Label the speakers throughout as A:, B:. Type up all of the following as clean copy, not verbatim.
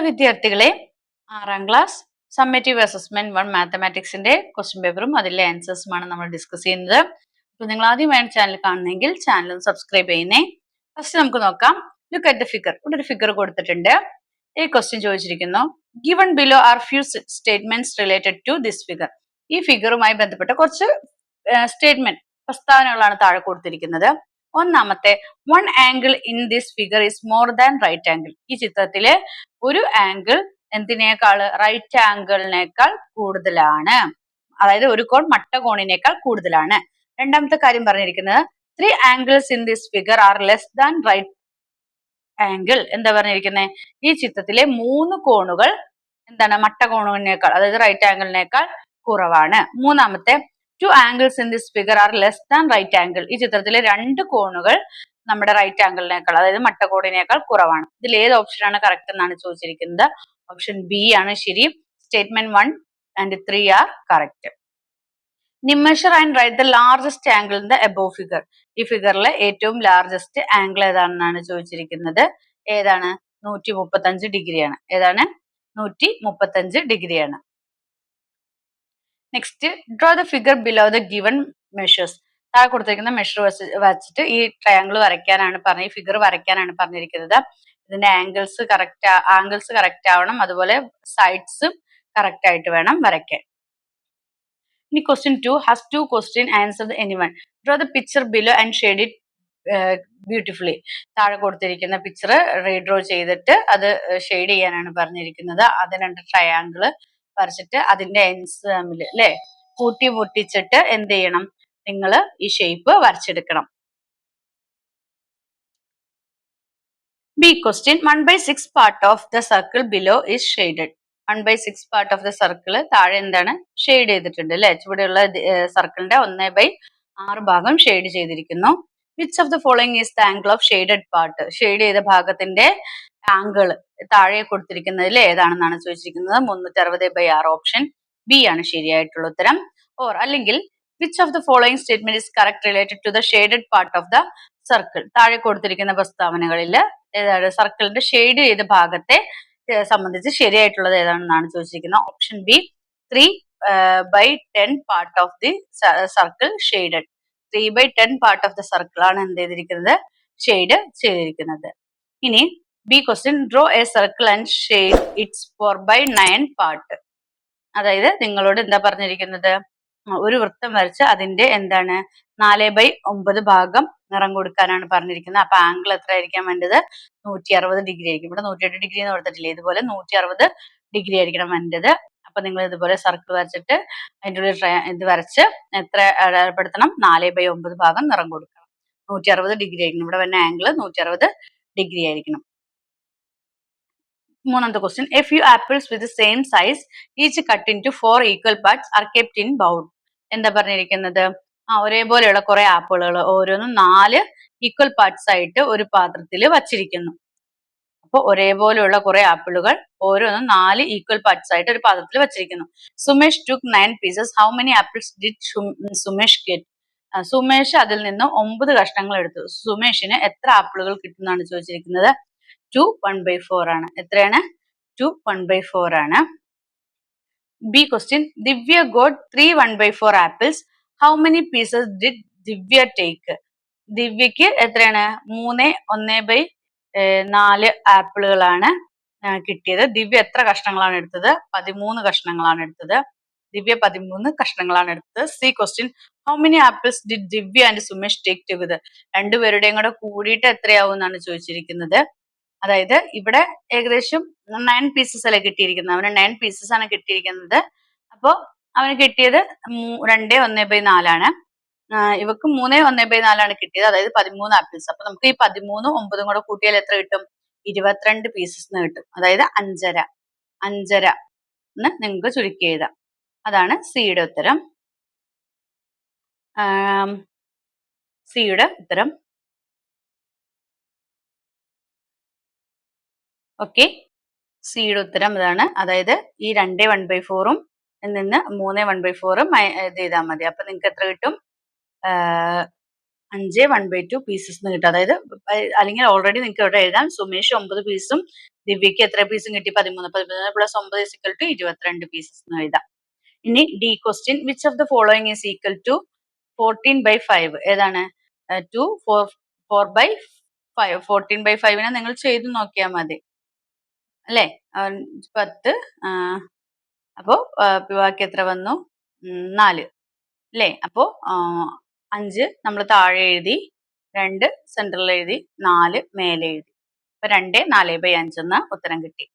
A: വിദ്യാർത്ഥികളെ, 6ാം class summative assessment 1 മാത്തമാറ്റിക്സിന്റെ question പേപ്പറും അതിലെ ആൻസേഴ്സുമാണ് നമ്മൾ ഡിസ്കസ് ചെയ്യുന്നത്. അപ്പോൾ നിങ്ങൾ ആദ്യമായാണ് ചാനൽ കാണുന്നതെങ്കിൽ ചാനൽ സബ്സ്ക്രൈബ് ചെയ്യുന്നേ. ഫസ്റ്റ് നമുക്ക് നോക്കാം. Look at the figure. ഇവിടെ ഒരു ഫിഗർ കൊടുത്തിട്ടുണ്ട്. ഈ ക്വസ്റ്റ്യൻ ചോദിച്ചിരിക്കുന്നു, given below are few statements related to this figure. ഈ ഫിഗറുമായി ബന്ധപ്പെട്ട കുറച്ച് സ്റ്റേറ്റ്മെന്റ് പ്രസ്താവനകളാണ് താഴെ കൊടുത്തിരിക്കുന്നത്. ഒന്നാമത്തെ, one angle in this figure is more than right angle. ഈ ചിത്രത്തിലെ ഒരു ആംഗിൾ എന്തിനേക്കാൾ, റൈറ്റ് ആംഗിളിനേക്കാൾ കൂടുതലാണ്. അതായത് ഒരു കോൺ മട്ടകോണിനേക്കാൾ കൂടുതലാണ്. രണ്ടാമത്തെ കാര്യം പറഞ്ഞിരിക്കുന്നത്, three angles in this figure are less than right angle. എന്താ പറഞ്ഞിരിക്കുന്നത്? ഈ ചിത്രത്തിലെ 3 കോണുകൾ എന്താണ്, മട്ടകോണിനേക്കാൾ അതായത് റൈറ്റ് ആംഗിളിനേക്കാൾ കുറവാണ്. മൂന്നാമത്തെ, two angles in this figure are less than right angle. ഈ ചിത്രത്തിലെ 2 കോണുകൾ നമ്മുടെ റൈറ്റ് ആംഗിളിനേക്കാൾ അതായത് മട്ടകോണിനേക്കാൾ കുറവാണ്. ഇതിൽ ഏത് ഓപ്ഷനാണ് കറക്റ്റ് എന്നാണ് ചോദിച്ചിരിക്കുന്നത്. ഓപ്ഷൻ ബി ആണ് ശരി. Statement 1 and 3 are correct. Measure and write the largest angle in the above figure. ഈ ഫിഗറിലെ ഏറ്റവും ലാർജസ്റ്റ് ആംഗിൾ ഏതാണെന്നാണ് ചോദിച്ചിരിക്കുന്നത്. ഏതാണ്? 135 ഡിഗ്രിയാണ്. ഏതാണ്? 135 ഡിഗ്രിയാണ്. Next, draw the figure below the given measures. താഴെ കൊടുത്തിരിക്കുന്ന മെഷർ വെച്ചിട്ട് ഈ ട്രയാങ്കിൾ വരയ്ക്കാനാണ് ഈ ഫിഗർ വരയ്ക്കാനാണ് പറഞ്ഞിരിക്കുന്നത്. ഇതിന്റെ ആംഗിൾസ് കറക്റ്റ് ആവണം. അതുപോലെ സൈഡ്സും കറക്റ്റ് ആയിട്ട് വേണം വരയ്ക്കാൻ. ഇനി question 2 has 2 question answer anyone. Draw the picture below and shade it beautifully. താഴെ കൊടുത്തിരിക്കുന്ന പിക്ചർ റീഡ്രോ ചെയ്തിട്ട് അത് ഷെയ്ഡ് ചെയ്യാനാണ് പറഞ്ഞിരിക്കുന്നത്. അത് 2 ട്രയാങ്കിൾ വരച്ചിട്ട് അതിന്റെ എൻഡ്സ് തമ്മിൽ അല്ലെ പൊട്ടിച്ചിട്ട് എന്ത് ചെയ്യണം, നിങ്ങൾ ഈ ഷേപ്പ് വരച്ചെടുക്കണം. B question, 1/6 part of the circle below is shaded. 1/6 part of the circle താഴെ എന്താണ്, ഷെയ്ഡ് ചെയ്തിട്ടുണ്ട് അല്ലെ. ചുവടെയുള്ള സർക്കിളിന്റെ 1/6 ഭാഗം ഷെയ്ഡ് ചെയ്തിരിക്കുന്നു. Which of the following is the angle of shaded part. Shade ചെയ്ത ഭാഗത്തിന്റെ ആംഗിൾ താഴെ കൊടുത്തിരിക്കുന്നതിൽ ഏതാണെന്നാണ് ചോദിച്ചിരിക്കുന്നത്. 360/6. ഓപ്ഷൻ ബി ആണ് ശരിയായിട്ടുള്ള ഉത്തരം. ഓർ അല്ലെങ്കിൽ which of the following statement is correct related to the shaded part of the circle. താഴെ കൊടുത്തിരിക്കുന്ന പ്രസ്താവനകളിൽ ഏതാണ് സർക്കിളിന്റെ ഷെയ്ഡ് ചെയ്ത ഭാഗത്തെ സംബന്ധിച്ച് ശരിയായിട്ടുള്ളത് ഏതാണെന്നാണ് ചോദിച്ചിരിക്കുന്നത്. Option B, 3/10 part of the circle shaded. 3/10 part of the circle ആണ് എന്ത് ചെയ്തിരിക്കുന്നത്, ഷെയ്ഡ് ചെയ്തിരിക്കുന്നത്. ഇനി B question, draw A circle and shade it's 4/9 part. അതായത് നിങ്ങളോട് എന്താ പറഞ്ഞിരിക്കുന്നത്, ഒരു വൃത്തം വരച്ച് അതിന്റെ എന്താണ് 4/9 ഭാഗം നിറം കൊടുക്കാനാണ് പറഞ്ഞിരിക്കുന്നത്. അപ്പൊ ആംഗിൾ എത്ര ആയിരിക്കാൻ വേണ്ടത്, 160 ഡിഗ്രി ആയിരിക്കും. ഇവിടെ 108 ഡിഗ്രി എന്ന് കൊടുത്തിട്ടില്ലേ, ഇതുപോലെ 160 ഡിഗ്രി ആയിരിക്കണം വേണ്ടത്. അപ്പൊ നിങ്ങൾ ഇതുപോലെ സർക്കിൾ വരച്ചിട്ട് അതിൻ്റെ ഉള്ളിൽ ഇത് വരച്ച് എത്ര അടയാളപ്പെടുത്തണം, 4/9 ഭാഗം നിറം കൊടുക്കണം. 160 ഡിഗ്രി ആയിരിക്കണം. ഇവിടെ വരുന്ന ആംഗിൾ 160 ഡിഗ്രി ആയിരിക്കണം. മൂന്നാമത്തെ question, a few apples with same size each cut into 4 equal parts are kept in bowl. എന്താ പറഞ്ഞിരിക്കുന്നത്, ഒരേപോലെയുള്ള കുറെ ആപ്പിളുകൾ ഓരോന്നും 4 ഈക്വൽ പാർട്സ് ആയിട്ട് ഒരു പാത്രത്തിൽ വച്ചിരിക്കുന്നു. അപ്പോൾ ഒരേപോലെയുള്ള കുറെ ആപ്പിളുകൾ ഓരോന്നും 4 ഈക്വൽ പാർട്സ് ആയിട്ട് ഒരു പാത്രത്തിൽ വച്ചിരിക്കുന്നു. Sumesh took 9 pieces. How many apples did Sumesh get. Sumesh അതിൽ നിന്ന് 9 കഷ്ണങ്ങൾ എടുത്തു. സുമേഷിന് എത്ര ആപ്പിളുകൾ കിട്ടുമെന്നാണ് ചോദിച്ചിരിക്കുന്നത്. 2 1/4 ആണ്. എത്രയാണ്? 2 1/4 ആണ്. B question, Divya got 3 1/4 apples. How many pieces did Divya take. ദിവ്യക്ക് എത്രയാണ്, 3 1/4 ആപ്പിളുകളാണ് കിട്ടിയത്. ദിവ്യ എത്ര കഷ്ണങ്ങളാണ് എടുത്തത്? 13 കഷ്ണങ്ങളാണ് എടുത്തത്. ദിവ്യ 13 കഷ്ണങ്ങളാണ് എടുത്തത്. C question, how many apples did Divya and Sumesh take together. രണ്ടുപേരുടെയും കൂടെ കൂടിയിട്ട് എത്രയാവും എന്നാണ് ചോദിച്ചിരിക്കുന്നത്. അതായത് ഇവിടെ ഏകദേശം 9 പീസസ് അല്ലേ കിട്ടിയിരിക്കുന്നത്. അവന് 9 പീസസ് ആണ് കിട്ടിയിരിക്കുന്നത്. അപ്പോൾ അവന് കിട്ടിയത് 2 1/4 ആണ്. ഇവക്ക് 3 1/4 ആണ് കിട്ടിയത്. അതായത് 13 ആപ്പിൾസ്. അപ്പൊ നമുക്ക് ഈ 13 9 കൂടെ കൂട്ടിയാൽ എത്ര കിട്ടും? 22 പീസസ് കിട്ടും. അതായത് 5.5 എന്ന് നിങ്ങൾക്ക് ചുരുക്കി എഴുതാം. അതാണ് സിയുടെ ഉത്തരം. സിയുടെ ഉത്തരം. ഓക്കെ, സിയുടെ ഉത്തരം ഇതാണ്. അതായത് ഈ 2 1/4 നിന്ന് 3 1/4 ഇത് ചെയ്താൽ മതി. അപ്പൊ നിങ്ങൾക്ക് എത്ര കിട്ടും? 5 1/2 പീസസ് എന്ന് കിട്ടും. അതായത് അല്ലെങ്കിൽ ഓൾറെഡി നിങ്ങൾക്ക് ഇവിടെ എഴുതാം. സുമേഷ് 9 പീസും ദിവ്യക്ക് എത്ര പീസും കിട്ടി? 13. 13 പ്ലസ് 9 = 22 പീസസ് എന്ന് എഴുതാം. ഇനി D question, which of the following is equal to 14/5? ഏതാണ്? 2 4/5. 14/5 നിങ്ങൾ ചെയ്ത് നോക്കിയാൽ മതി അല്ലേ? 10. അപ്പോ ബാക്കി എത്ര വന്നു? 4 അല്ലേ? അപ്പോ 5 നമ്മൾ താഴെ എഴുതി, 2 സെൻട്രൽ എഴുതി, 4 മേലെ എഴുതി. അപ്പൊ 2 4/5 എന്ന ഉത്തരം കിട്ടി.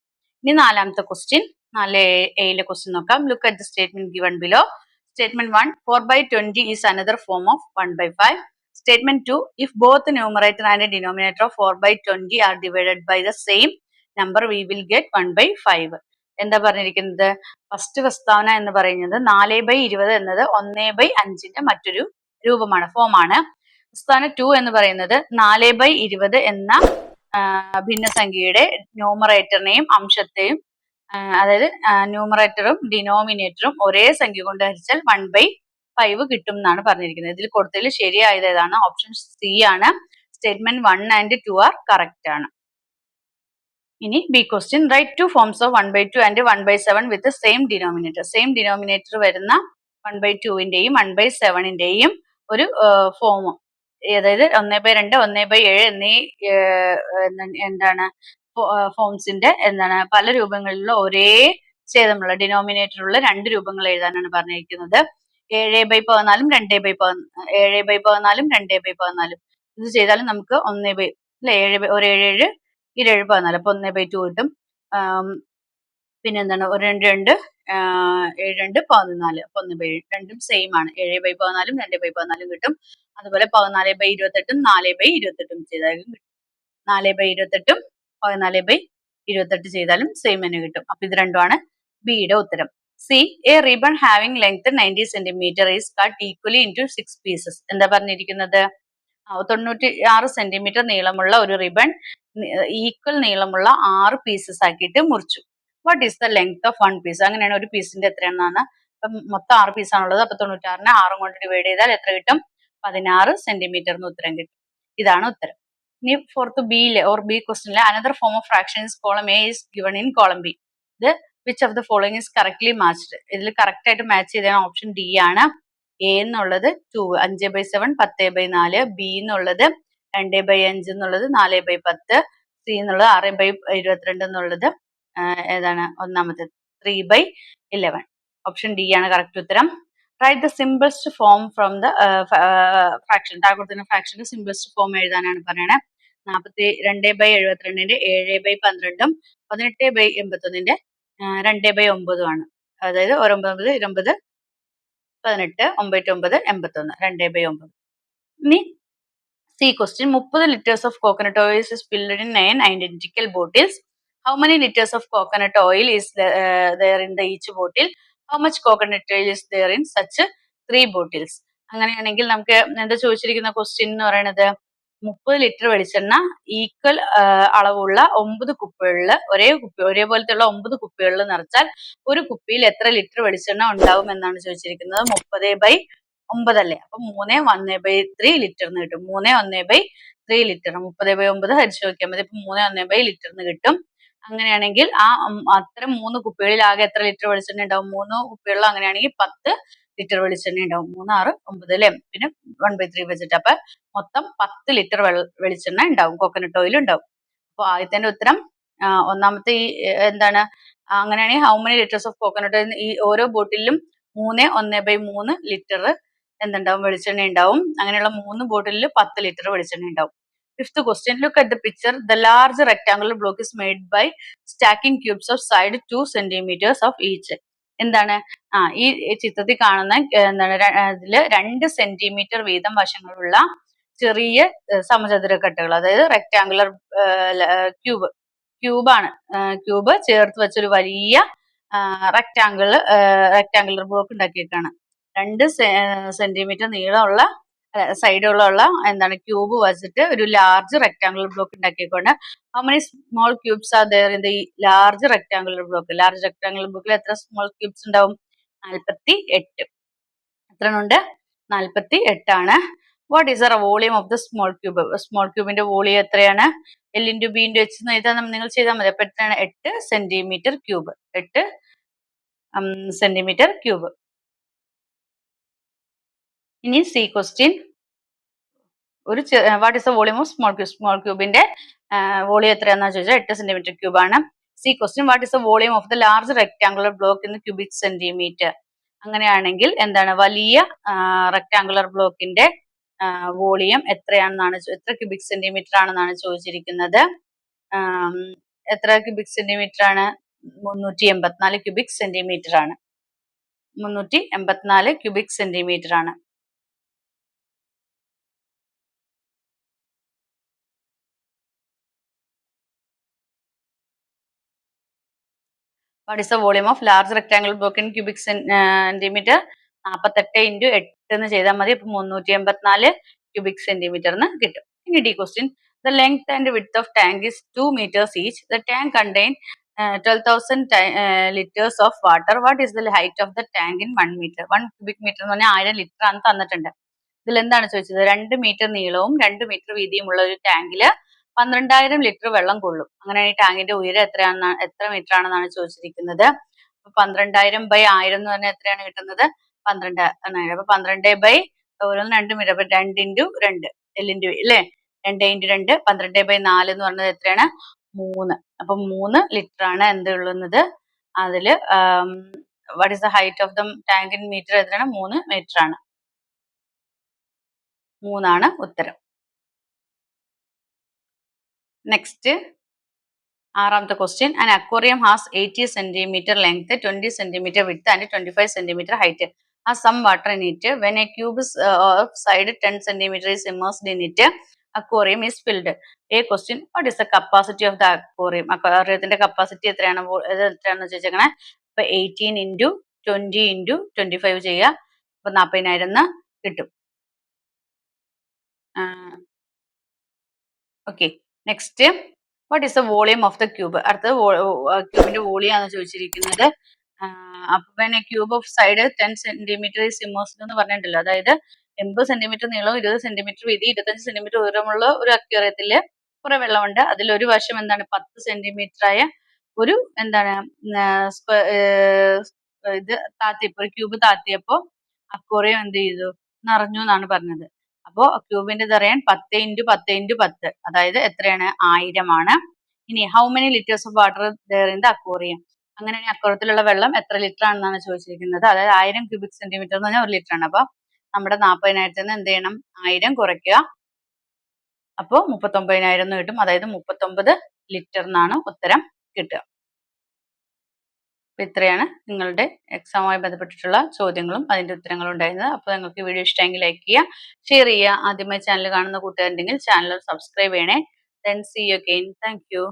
A: ഇനി നാലാമത്തെ ക്വസ്റ്റ്യൻ, 4A ക്വസ്റ്റ്യൻ നോക്കാം. Look at the statement given below. Statement 1, 4/20 is another form of 1/5. Statement 2, if both numerator and denominator of 4/20 are divided by the same number, we will get 1/5. എന്താ പറഞ്ഞിരിക്കുന്നത്? ഫസ്റ്റ് പ്രസ്താവന എന്ന് പറയുന്നത് 4/20 എന്നത് 1/5 മറ്റൊരു രൂപമാണ്, ഫോമാണ്. പ്രസ്താവന 2 എന്ന് പറയുന്നത് 4/20 എന്ന ഭിന്നസംഖ്യയുടെ ന്യൂമറേറ്ററിനെയും അംശത്തെയും, അതായത് ന്യൂമറേറ്ററും ഡിനോമിനേറ്ററും ഒരേ സംഖ്യ കൊണ്ട് ഹരിച്ചാൽ 1/5 കിട്ടും എന്നാണ് പറഞ്ഞിരിക്കുന്നത്. ഇതിൽ കൊടുത്തതിൽ ശരിയായത് ഏതാണ്? ഓപ്ഷൻ സി ആണ്. സ്റ്റേറ്റ്മെന്റ് 1 and 2 ആർ കറക്റ്റ് ആണ്. ഇനി B question, write two forms of 1/2 and 1/7 with same denominator. Same denominator വരുന്ന 1/2ന്റെയും 1/7ന്റെയും ഒരു ഫോം, അതായത് 1/2 1/7 എന്നീ എന്താണ് ഫോംസിന്റെ പല രൂപങ്ങളിലുള്ള ഒരേ ഛേദമുള്ള ഡിനോമിനേറ്ററുള്ള രണ്ട് രൂപങ്ങൾ എഴുതാനാണ് പറഞ്ഞിരിക്കുന്നത്. 7/14 2/14, 7/14 2/14. ഇത് ചെയ്താലും നമുക്ക് 1 അല്ലെ 7 ഒരു 7 7 14, അപ്പൊ 1/2 കിട്ടും. പിന്നെന്താണ് ഒരു 2 2 7 2 14, അപ്പൊ 1/7. രണ്ടും സെയിം ആണ്. 7/14 2/14 കിട്ടും. അതുപോലെ 14/28 4/28 ചെയ്താലും കിട്ടും. 4/28 14/28 ചെയ്താലും സെയിം തന്നെ കിട്ടും. അപ്പൊ ഇത് രണ്ടുമാണ് ബിയുടെ ഉത്തരം. C, A ribbon having length 90 cm is cut equally into 6 pieces. എന്താ പറഞ്ഞിരിക്കുന്നത്? 96 സെന്റിമീറ്റർ നീളമുള്ള ഒരു റിബൺ ഈക്വൽ നീളമുള്ള 6 പീസസ് ആക്കിയിട്ട് മുറിച്ചു. What is the length of 1 piece? അങ്ങനെയാണ് ഒരു പീസിന്റെ എത്രയാണെന്നാണ്. അപ്പം മൊത്തം 6 പീസാണുള്ളത്. അപ്പൊ 96നെ 6 കൊണ്ട് ഡിവൈഡ് ചെയ്താൽ എത്ര കിട്ടും? 16 സെന്റിമീറ്റർ എന്ന് ഉത്തരം കിട്ടും. ഇതാണ് ഉത്തരം. ഇനി ഫോർത്ത് ബിയിലെ ബി ക്വസ്റ്റ്യനിലെ another form of fraction is column A is given in column B. ഇത് which of the following is correctly matched? ഇതിൽ കറക്റ്റ് ആയിട്ട് മാച്ച് ചെയ്ത ഓപ്ഷൻ ഡി ആണ്. എ എന്നുള്ളത് 2 5/7 10/4, ബി എന്നുള്ളത് 2/5 എന്നുള്ളത് 4/10, സി എന്നുള്ളത് 6/22 എന്നുള്ളത് ഏതാണ്? ഒന്നാമത്തെ 3/11. ഓപ്ഷൻ ഡി ആണ് കറക്റ്റ് ഉത്തരം. Write the simplest form from the fraction. താഴെ ഫ്രാക്ഷന്റെ സിംപ്ലസ്റ്റ് ഫോം എഴുതാനാണ് പറയണേ. 42/72ന്റെ 7/12, 18/81ന്റെ 2/9 ആണ്. അതായത് 9 20 18 9 9 81 2/9. ഇനി C question, 30 liters of coconut oil is filled in 9 identical bottles. How many liters of coconut oil is there in the each bottle? How much coconut oil is there in such 3 bottles? അങ്ങനെയാണെങ്കിൽ നമുക്ക് എന്താ ചോദിച്ചിരിക്കുന്ന question എന്ന് പറയുന്നത്, 30 litre വെളിച്ചെണ്ണ equal അളവുള്ള 9 കുപ്പികളിൽ ഒരേപോലത്തെ 9 കുപ്പികളിൽ നിറച്ചാൽ ഒരു കുപ്പിയിൽ എത്ര ലിറ്റർ വെളിച്ചെണ്ണ ഉണ്ടാവും എന്നാണ് ചോദിച്ചിരിക്കുന്നത്. 30/9 അല്ലേ? അപ്പൊ 3 1/3 ലിറ്റർ എന്ന് കിട്ടും. 3 1/3 ലിറ്റർ 30/9 ഹരിച്ചു നോക്കിയാൽ മതി. ഇപ്പൊ 3 1/3 ലിറ്റർ എന്ന് കിട്ടും. അങ്ങനെയാണെങ്കിൽ അത്തരം 3 കുപ്പികളിൽ ആകെ എത്ര ലിറ്റർ വെളിച്ചെണ്ണ ഉണ്ടാവും? 3 കുപ്പികളിൽ അങ്ങനെയാണെങ്കിൽ 10 ലിറ്റർ വെളിച്ചെണ്ണ ഉണ്ടാവും. 3 6 9 അല്ലേ? പിന്നെ 1/3 വെച്ചിട്ട് അപ്പൊ മൊത്തം 10 ലിറ്റർ വെളിച്ചെണ്ണ ഉണ്ടാവും, കോക്കനട്ട് ഓയിൽ ഉണ്ടാവും. അപ്പൊ ആദ്യത്തെ ഉത്തരം ഒന്നാമത്തെ ഈ എന്താണ്, അങ്ങനെയാണെങ്കിൽ how many litres of coconut oil, ഈ ഓരോ ബോട്ടിലും 3 1/3 ലിറ്റർ എന്തുണ്ടാവും? വെളിച്ചെണ്ണ ഉണ്ടാവും. അങ്ങനെയുള്ള 3 ബോട്ടിലിൽ 10 ലിറ്റർ വെളിച്ചെണ്ണ ഉണ്ടാവും. Fifth question, look at the picture. The large rectangular block is made by stacking cubes of side 2 centimeters of each. എന്താണ്? ഈ ചിത്രത്തിൽ കാണുന്ന എന്താണ്, ഇതില് 2 സെന്റിമീറ്റർ വീതം വശങ്ങളുള്ള ചെറിയ സമചതുരക്കട്ടകൾ, അതായത് റെക്ടാങ്കുലർ ക്യൂബാണ്. ക്യൂബ് ചേർത്ത് വെച്ചൊരു വലിയ റെക്ടാങ്കുലർ ബ്ലോക്ക് ഉണ്ടാക്കിയിട്ടാണ്. 2 സെന്റിമീറ്റർ നീളമുള്ള സൈഡുകളുള്ള എന്താണ് ക്യൂബ് വെച്ചിട്ട് ഒരു ലാർജ് റെക്ടാങ്കുലർ ബ്ലോക്ക് ഉണ്ടാക്കിക്കൊണ്ട് how many small cubes are there in the large rectangular block? Large rectangular ബ്ലോക്കിൽ എത്ര സ്മോൾ ക്യൂബ്സ് ഉണ്ടാവും? 48. എത്ര ഉണ്ട്? 48 ആണ്. What is the volume of the small cube? Small ക്യൂബിന്റെ വോളിയം എത്രയാണ്? L into B into H എന്ന് എഴുതാൻ നിങ്ങൾ ചെയ്താൽ മതി. അപ്പൊ എത്രയാണ്? 8 സെന്റിമീറ്റർ ക്യൂബ്. 8 centimetre cube. ഇനി C question. What is the volume of small cube? Small ക്യൂബിന്റെ വോളിയം എത്രയാണെന്ന് ചോദിച്ചാൽ 8 സെന്റിമീറ്റർ ക്യൂബ് ആണ്. C question. What is the volume of the large rectangular block in cubic centimetre? അങ്ങനെയാണെങ്കിൽ എന്താണ്? വലിയ rectangular ബ്ലോക്കിന്റെ volume എത്രയാണെന്നാണ്, എത്ര ക്യൂബിക് സെന്റിമീറ്റർ ആണെന്നാണ് ചോദിച്ചിരിക്കുന്നത്. എത്ര ക്യൂബിക് സെന്റിമീറ്റർ ആണ്? 384 ക്യൂബിക് സെന്റിമീറ്റർ ആണ്. 384 ക്യൂബിക് സെന്റിമീറ്റർ ആണ്. What is the volume of large rectangle block in cubic centimetre? 48 into 8 എന്ന് ചെയ്താൽ മതി. ഇപ്പൊ 384 ക്യൂബിക് സെന്റിമീറ്റർ എന്ന് കിട്ടും. ഇനി D question. The length and width of tank is 2 meters each. The tank contain 12,000 liters of water. What is the height of the tank in 1 meter? 1 cubic meter എന്ന് പറഞ്ഞാൽ 1000 litre ആണ് തന്നിട്ടുണ്ട്. ഇതിൽ എന്താണ് ചോദിച്ചത്? 2 മീറ്റർ നീളവും 2 മീറ്റർ വീതിയുമുള്ള ഒരു ടാങ്കില് 12,000 litre വെള്ളം കൊള്ളും. അങ്ങനെ ഈ ടാങ്കിന്റെ ഉയരം എത്ര മീറ്റർ ആണെന്നാണ് ചോദിച്ചിരിക്കുന്നത്. 12,000 ബൈ 1000 എന്ന് പറഞ്ഞാൽ എത്രയാണ് കിട്ടുന്നത്? 12 ആണ്. അപ്പൊ 12 ബൈ ഓരോന്ന് 2 മീറ്റർ. അപ്പൊ 2 ഇൻറ്റു 2 എൽ ഇൻറ്റു അല്ലേ? 2 ഇൻറ്റു 2 12 ബൈ 4 എന്ന് പറഞ്ഞത് എത്രയാണ്? 3. അപ്പൊ 3 ലിറ്റർ ആണ് എന്ത് ഉള്ളുന്നത് അതില്. What is the height of the tank in metre? എത്രയാണ്? 3 മീറ്റർ ആണ്. 3 ആണ് ഉത്തരം. നെക്സ്റ്റ് 6ാമത്തെ question. An aquarium has 80 centimetre length, 20 centimetre width and 25 centimetre height. Has some water in it. When a cube is of side 10 centimeter is immersed in it, aquarium is filled. A question. What is the capacity of the aquarium? അക്വേറിയത്തിന്റെ capacity എത്രയാണ്? എത്രയാണെന്ന് ചോദിച്ചേക്കണേ. അപ്പൊ 18 into 20 into 25 ചെയ്യുക. അപ്പൊ 40,000 എന്ന് കിട്ടും. Okay. Next. What is the volume of the cube? അടുത്തത് ക്യൂബിന്റെ volume ആണ് ചോദിച്ചിരിക്കുന്നത്. അപ്പൊ cube of side 10 centimetre is immersed എന്ന് പറഞ്ഞിട്ടുണ്ടല്ലോ. അതായത് 80 സെന്റിമീറ്റർ നീളവും 20 സെന്റിമീറ്റർ വീതി 25 സെന്റിമീറ്റർ ഉയരമുള്ള ഒരു അക്വേറിയത്തില് കുറെ വെള്ളമുണ്ട്. അതിലൊരു വശം എന്താണ്? 10 സെന്റിമീറ്റർ ആയ ഒരു എന്താണ് ഇത് താത്തിയപ്പോ, ഒരു ക്യൂബ് താത്തിയപ്പോ അക്വേറിയം എന്ത് ചെയ്തു? നിറഞ്ഞു എന്നാണ് പറഞ്ഞത്. അപ്പോ ക്യൂബിന്റെ അറിയാൻ 10 ഇൻറ്റു 10 ഇൻറ്റു 10, അതായത് എത്രയാണ്? 1000 ആണ്. ഇനി how many litres of water there in the aquarium? അങ്ങനെ അക്വേറിയത്തിലുള്ള വെള്ളം എത്ര ലിറ്റർ ആണെന്നാണ് ചോദിച്ചിരിക്കുന്നത്. അതായത് 1000 ക്യൂബിക് സെന്റിമീറ്റർ എന്ന് പറഞ്ഞാൽ 1 ലിറ്റർ ആണ്. അപ്പൊ നമ്മുടെ 40,000 എന്ത് ചെയ്യണം? 1000 കുറയ്ക്കുക. അപ്പോൾ 39,000 എന്ന് കിട്ടും. അതായത് 39 ലിറ്റർ എന്നാണ് ഉത്തരം കിട്ടുക. അപ്പൊ ഇത്രയാണ് നിങ്ങളുടെ എക്സാമുമായി ബന്ധപ്പെട്ടിട്ടുള്ള ചോദ്യങ്ങളും അതിന്റെ ഉത്തരങ്ങളും ഉണ്ടായിരുന്നത്. അപ്പോൾ നിങ്ങൾക്ക് വീഡിയോ ഇഷ്ടമെങ്കിൽ ലൈക്ക് ചെയ്യുക, ഷെയർ ചെയ്യുക. ആദ്യമായി ചാനൽ കാണുന്ന കൂട്ടുകാരുണ്ടെങ്കിൽ ചാനൽ സബ്സ്ക്രൈബ് ചെയ്യണേ. Then see you again. Thank you.